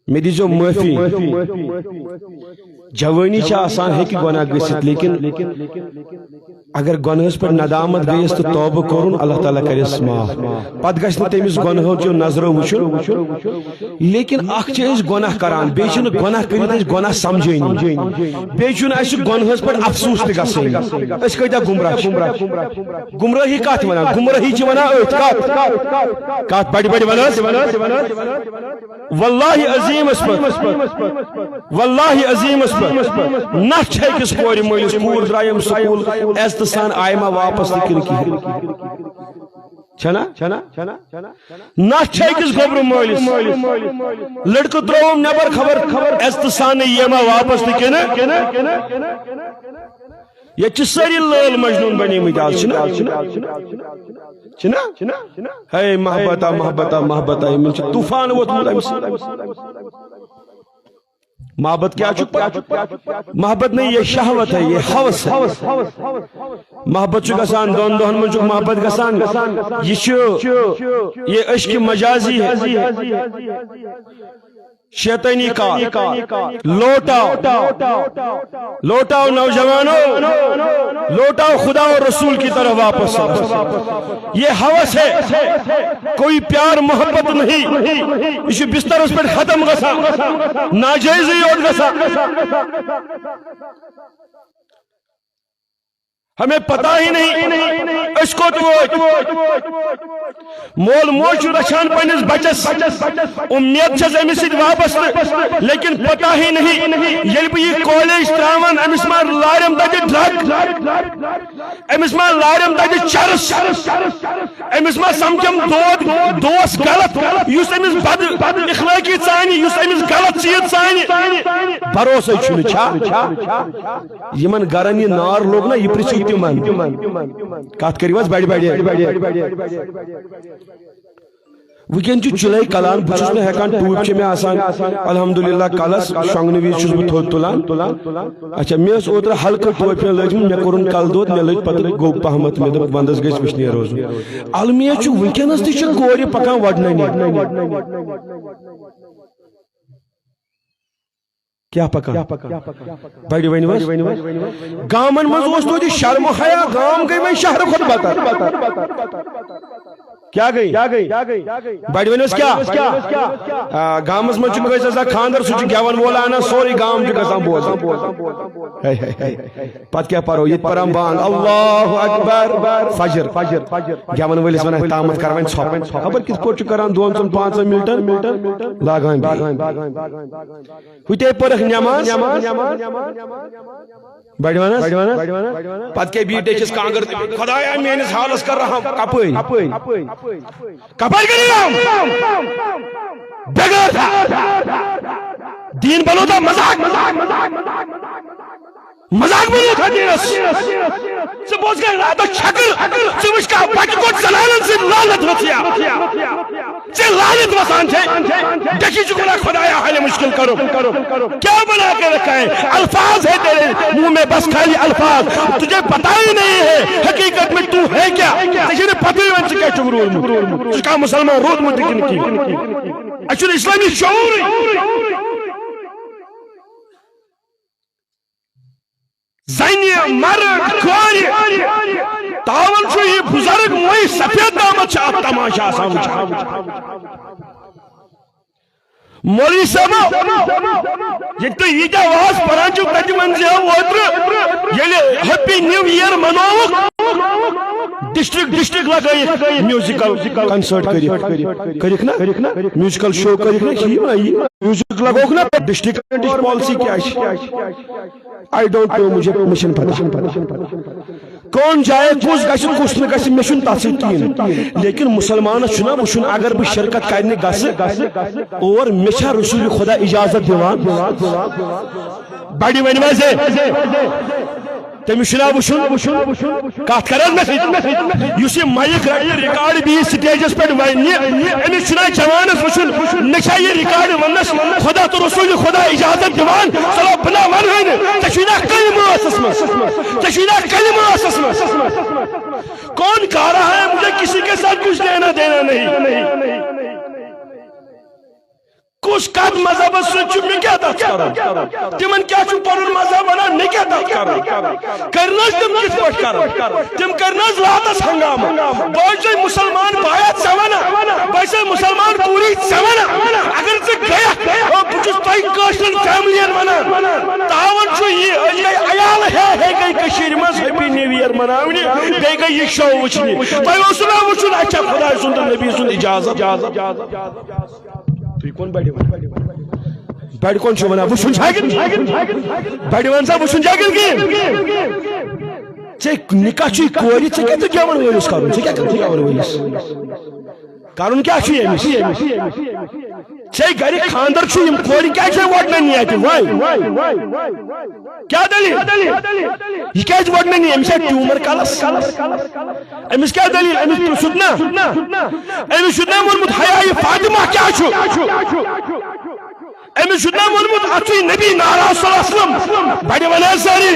میں دیجو معافی جوانی آسان ہے کہ گناہ گژھت لیکن اگر گناہس پر ندامت گیس تو توبہ کرن اللہ تعالیٰ کرس معاف پتہ گژھِ نہٕ تٔمِس گناہو چو نظرو وٕچھُن لیکن اکھ چھِ أسۍ گناہ کران بیٚیہِ چھِنہٕ گناہ کٔرِتھ أسۍ گناہ سمجھٲنی بیٚیہِ چھُنہٕ اَسہِ گناہس پٮ۪ٹھ افسوٗس تہِ گژھٲنی أسۍ کۭتیاہ گمراہ چھِ گمراہی کتھ ونان گمراہی چھِ ونان أتھۍ کتھ بڑِ بڑِ ون حظ واللہ عظیمس پٮ۪ٹھ واللہ عظیمس پٮ۪ٹھ نہ چھِ أکِس کورِ مٲلِس کوٗر درٛایَم سکوٗل عزتہٕ سان آیہِ ما واپس تہِ کِنہٕ کِہیٖنۍ چھنا نہ چھِ أکِس گوبرٕ مٲلِس لڑکہٕ ترٛووُم نٮ۪بر خبر عزتہٕ سان یہِ ما واپس تہِ کِنہٕ ییٚتہِ چھِ سٲری لٲل مجنوٗن بنیمٕتۍ آز چھِنا ہے محبتا محبتا محبتا یِمن چھُ طوفان ووتمُت أمِس محبت کیا محبت نہیں یہ شہوت ہے یہ حوث ہے محبت چھُ گژھان دون دۄہن منٛز چھُ محبت گژھان یہ چھُ یہ عشق مجازی ہے شیطانی کا لوٹاؤ نوجوانوں لوٹاؤ خدا اور رسول کی طرف واپس یہ ہوس ہے کوئی پیار محبت نہیں یہ بستر اس پر ختم گسا ناجائزی اور گسا ہمیں پتہ ہی نہیں اس کو مول موج رچھان پنس بچس امید چھس امس سۭتۍ وابستہٕ لیکن پتہ ہی نہیں ییٚلہِ بہٕ یہِ کالیج تراوان امس ما لاریم تتہِ ڈرگ امس ما لاریم تتہِ چرس امس ما سمجھم دوس غلط یُس امس بد اخلاقی ژانہِ یُس امس غلط چیز ژانہِ بھروسے چھُنہٕ چھا یمن گرن یہِ نار لوگ نا یہِ پرژھِو تِمن کتھ کٔرِو حظ بڑِ وٕنکٮ۪ن چھُ چُلے کلان بہٕ چھُس نہٕ ہٮ۪کان ٹوٗپۍ چھِ مےٚ آسان الحمدللہ کلس شۄنٛگنہٕ وِزِ چھُس بہٕ تھوٚد تُلان اچھا مےٚ ٲس اوترٕ ہلکہٕ ٹوپہِ لٲجمٕژ مےٚ کوٚرُن کلہٕ دود مےٚ لٔج پتہٕ گوٚو پہمتھ مےٚ دوٚپ ونٛدس گژھِ وٕشنیر روزُن المیہ چھُ وٕنکٮ۪نس تہِ چھِ کورِ پکان وڈننی کیا پکان بڑِ ؤنِو حظ گامن منٛز اوس توتہِ شرم و حیا گام گٔے وۄنۍ شہرٕ کھۄتہٕ بدتر کیا گئی بڑِ ؤنِو حظ کیا گامس منٛز چھُ گژھِ آسان خاندر سُہ چھُ گٮ۪ون وول انان سورُے گام چھُ گژھان بوزان پتہٕ کیٛاہ پرو ییٚتہِ پران بانگ اللہ اکبر فجر گٮ۪ون وٲلِس ونان تامتھ کر وۄنۍ ژھۄپہٕ خبر کِتھ پٲٹھۍ چھُ کران 2-5 منٹن لاگان ہُتے پٔرٕکھ نٮ۪ماز بڑِ ون حظ پتہٕ کیٛاہ بیٖٹھ أکِس کانٛگٕر خۄدایا میٲنِس حالس کر رحم کپٲرۍ بغیر دین بنو تھا مذاق بنو تھا دینس ژٕ بوز گئی راتس چھکر ژٕ وٕچھ کا بچہ کوٚٹ زنانن سۭتۍ لعنت ؤژھیا ژےٚ لعنت وسان چھے ڈکی چھُ ونان خدایا حل مشکل کرو کیا بنا کے رکھا ہے الفاظ ہے تیرے منہ میں بس خالی الفاظ تجھے پتہ ہی نہیں ہے حقیقت میں تو ہے کیا تجھے پتہ ہی وۄنۍ ژٕ کیٛاہ چھُکھ روٗدمُت ژٕ چھُکھا مُسلمان روٗدمُت کِنہٕ کینٛہہ اَسہِ چھُنہٕ اسلامی شعوٗرٕے زنہِ مرد کورِ تاول چھُ یہِ بُزرگ موے سفید دامت چھِ اکھ تماشہٕ آسان وٕچھان مولوی صٲب ییٚتہِ تُہۍ ییٖتیاہ واز پران چھِو تتہِ ؤنۍزِہو اوترٕ ییٚلہِ happy new year منووُکھ district لگٲیِکھ musical کنسٲرٹ کٔرِکھ نا میوٗزِکل شو کٔرِکھ نا میوٗزِک لگووُکھ نا ڈسٹرکٹٕچ پالسی کیٛاہ چھِ آئی ڈونٹ نو مجھے مشن پتہ کون جائے کُس گژھِ کُس نہٕ گژھِ مےٚ چھُنہٕ تتھ سۭتۍ کِہیٖنۍ لیکن مسلمانس چھُنا وٕچھُن اگر بہٕ شرکت کرنہِ گژھٕ اور مےٚ چھا رسول خدا اجازت دِوان بڑِ ؤنِو حظ تٔمِس چھُنا وٕچھُن کتھ کر حظ مےٚ سۭتۍ یُس یہِ مایِک رٹہِ رِکاڈ بیٚیہِ سٹیجس پٮ۪ٹھ ونہِ أمِس چھُنا جوانس وٕچھُن مےٚ چھا یہِ رِکاڈ وننس خدا تہٕ رسول خدا اجازت دِوان چلو بہٕ نا ونہٕے نہٕ ژےٚ چھُے نا کلمہٕ ٲسس منٛز کون کہہ رہا ہے مجھے کسی کے ساتھ کچھ لینا دینا نہیں کس کت مذہب سم کیا تک تمن کیا پن مذہب ونان مے کیا تک کرنا تم کت پہ تم کرنا راتس ہنگامہ بے مسلمان بایا ثنا بے مسلمان پوری ثنا اگر ژیا بہت تھی فیملین ونان تعاون یہ عیال ہے گئی مز ہیپی نیو ایئر مناونی بیٚیہِ گئی یہ شو وچھنی تۄہہِ اوسوٕ نا وچھُن اچھا خداے سُنٛد تہٕ نبی سُنٛد اجازت تُہۍ کون بڑِ کون چھُ ونان وچھُن چھا کِنہٕ بڑِ ون سا وچھُن چھا کِنہٕ ژےٚ نکاح چھُے کورِ ژےٚ کیٛاہ چھُ گٮ۪وَن وٲلِس کرُن ژےٚ کیٛاہ چھُ گٮ۪وَن وٲلِس کرُن کیٛاہ چھُ أمِس ژےٚ گرِ خاندر چھُ یِم کورِ کیٛازِ چھےٚ وۄٹنن ییٚتہِ وۄنۍ کیا دلیل یہ کیٛازِ وۄٹنن یہِ أمِس چھا ٹیوٗمر کلس أمِس کیٛاہ دلیل أمِس پرٛژھُکھ نا أمِس چھُ نا ووٚنمُت حیا فاطمہ کیٛاہ چھُ أمِس چھُ نا ووٚنمُت اَتھُے نبی نعرہ صلی اللہ علیہ وسلم بڑِ ونان ساری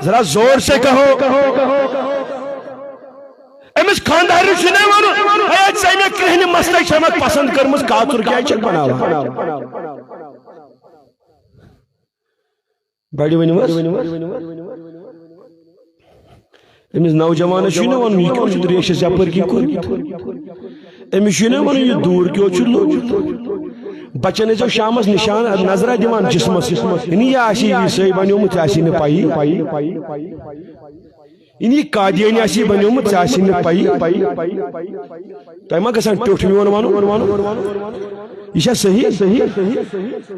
ذرا زور سے کہو امس خاندار چھُنہ ونُن ہے ژےٚ مےٚ کرٛہنہِ مستٕے چھےٚ مےٚ پسنٛد کٔرمٕژ کاژُر کیٛازِ چھَکھ بناوان بڑِ ؤنِو حظ أمس نوجوانس چھُے نہ ونُن یہِ کیٛاہ چھُ ریشس یپٲرۍ کِنۍ کوٚرمُت أمس چھُے نہ ونُن یہِ دوٗر کیٛاہ چھُ لوگمُت بچن ٲسۍزیو شامس نشان نظرہ دِوان جسمس یعنی یہِ آسی عیٖسٲے بنیومُت ژےٚ آسی نہٕ پَیی یعنی قادیانی آسی بنیومُت ژےٚ آسی نہٕ پَیی تۄہہِ ما گژھان ٹیوٚٹھ میون ونُن یہ چھا صحیح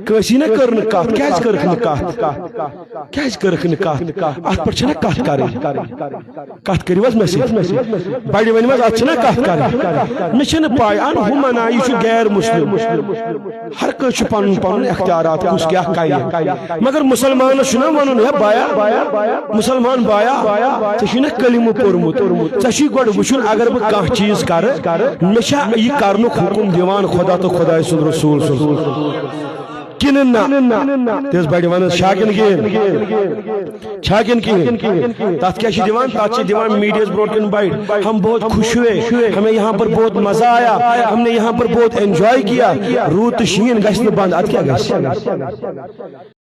کٲنٛسی نہ کٔر نہٕ کتھ کیٛازِ کٔرٕکھ نہٕ کتھ کیٛازِ کٔرٕکھ نہٕ کتھ اتھ پٮ۪ٹھ چھےٚ نہ کتھ کرٕنۍ کتھ کٔرِو حظ مےٚ سۭتۍ بڑِ ؤنِو حظ اتھ چھےٚ نہ کتھ کرٕنۍ مےٚ چھَنہٕ پاے ان ہُہ منان یہِ چھُ غیر مسلم ہر کٲنٛسہِ چھُ پنُن پنُن اختیارات کُس کیٛاہ کرِ مگر مسلمانس چھُنہ ونُن ہے بایا مسلمان بایا ژےٚ چھُے نہ کلمہٕ پوٚرمُت ژےٚ چھُے گۄڈٕ وٕچھُن اگر بہٕ کانٛہہ چیٖز کرٕ مےٚ چھا یہِ کرنُک حُکم دِوان خدا تہٕ خۄداے سُنٛد رسول کنہ نہ تیز بڑِ ون چھا کِنہٕ کِہیٖنۍ چھا کِنہٕ کِہیٖنۍ تتھ کیٛاہ چھِ دِوان تتھ چھِ دِوان میڈیاہس برونٛٹھ کِنۍ بایٹ ہم بہت خوش ہوئے ہمیں یہاں پر بہت مزہ آیا ہم نے یہاں پر بہت انجوائے کیا روٗد تہٕ شیٖن گژھِ نہٕ بنٛد ادٕ کیٛاہ گژھِ